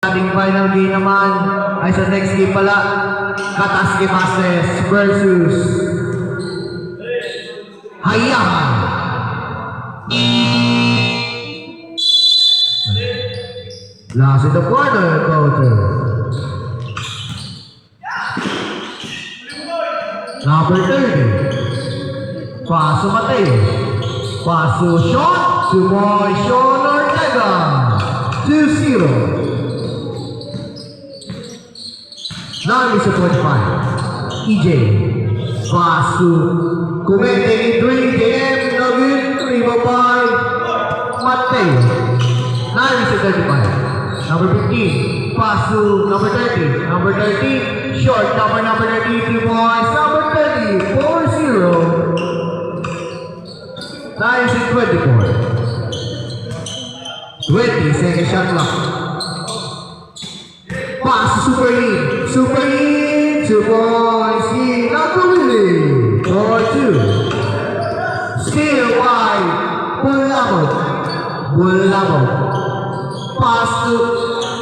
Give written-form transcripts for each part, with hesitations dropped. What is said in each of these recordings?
ating final game naman ay sa next game pala, Kataske Masters versus Hayaman. Last in the corner, counter. Number 30. Paso Mateo. Paso shot. Sumoy Sean Ortega. 2-0. Now is a 25. EJ. Paso. Commenting in 3 game. No good. 3 by Mateo. Now is a 35. Number 15, Pasu, number 30, number 30, short, number 30, 3 points, number 30, 4-0. Nice and 24. 20, second shot clock. Pass, super in, 2 points, in, not really, 4-2. Steal by Bulabo. Pass to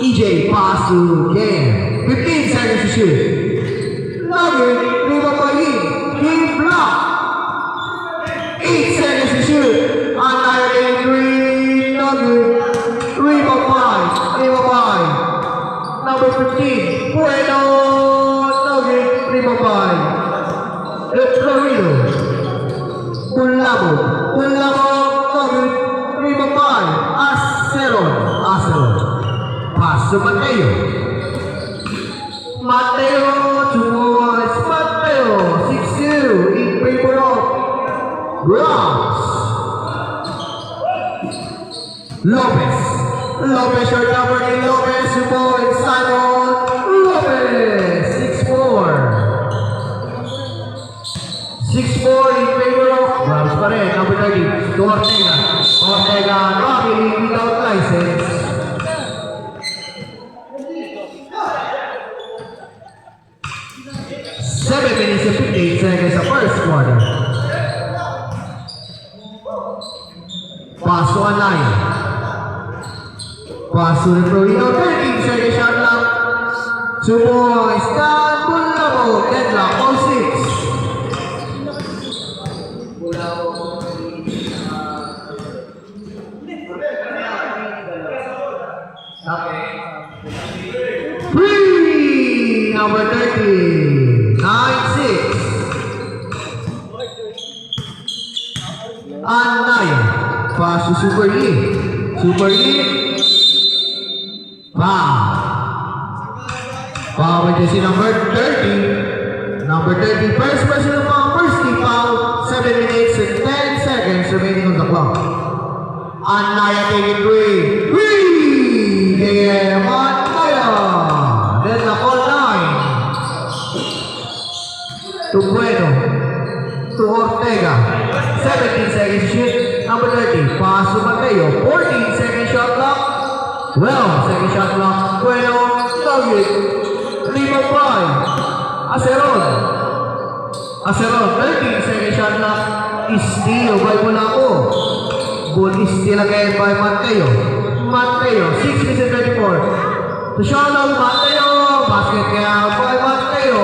EJ, pass to game. 15 seconds to shoot. Nugget, Rivapayin, game block. 8 seconds to shoot. Annihilating 3, Nugget, Rivapay. Number 15, Bueno, Nugget, Rivapay. Florido, Bulabo, Nugget, Rivapay. Aceron. Pass to Mateo. Towards Mateo. 6-2 in favor of Bronx. Lopez, short number 8, Lopez, points, Simon Lopez. 6-4. 6-4 in favor of Bronx pa rin. Number 30, to Ortega, Robbie, without license. 7 minutes and 58 seconds the first quarter. Pass to Anaya. Pass to the Florido, 13 seconds shot clock. 2 points, Dan Bulabo, deadlock, 6. Three, number 30, 9-6. Anaya, pass to Super E. Foul by jersey number 30. Number 30, first personal foul, first team foul. 7 minutes and 10 seconds remaining on the clock. Anaya taking 3. Game Anaya. Then the all 9. To Bueno. To Ortega. 17 seconds shoot. Number 30, pass to Mateo. 14 second shot clock. 12 second shot clock. Bueno, Nugget. 3-5. Aceron. 13 second shot clock. Steal by Bulabo. Bull steal again by Mateo. 6 minutes and 24. To Shalom, Mateo. Basket count by Mateo.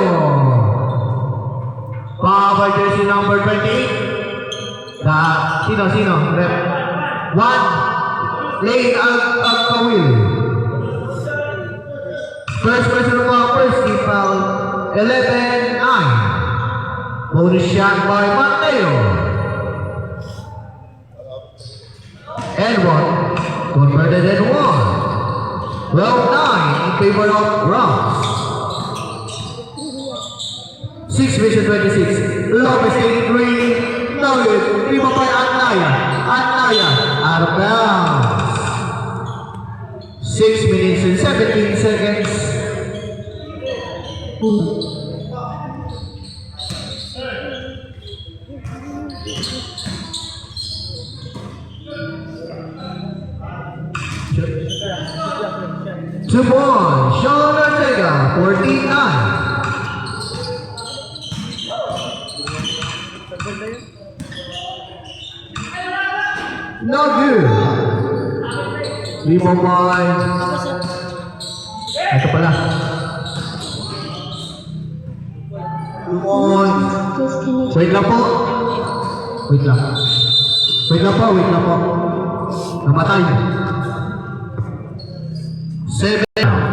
Power jersey number 20. Sino? Rep. 1. Lane Al-Kawil. First personal foul, first team foul. 11-9. Bonus shot by Mateo. And 1. Converted and 1. 12-9 in favor of Bronx. 6 minutes and 26. Lopez taking 3. Nugget, 3 by Anaya, out of bounds. 6 minutes and 17 seconds. Two points, Sean Ortega, 14-9. No good. 3 by points. Wait lang po. Wait lang. Wait lang po, wait lang po. Namatay. 7.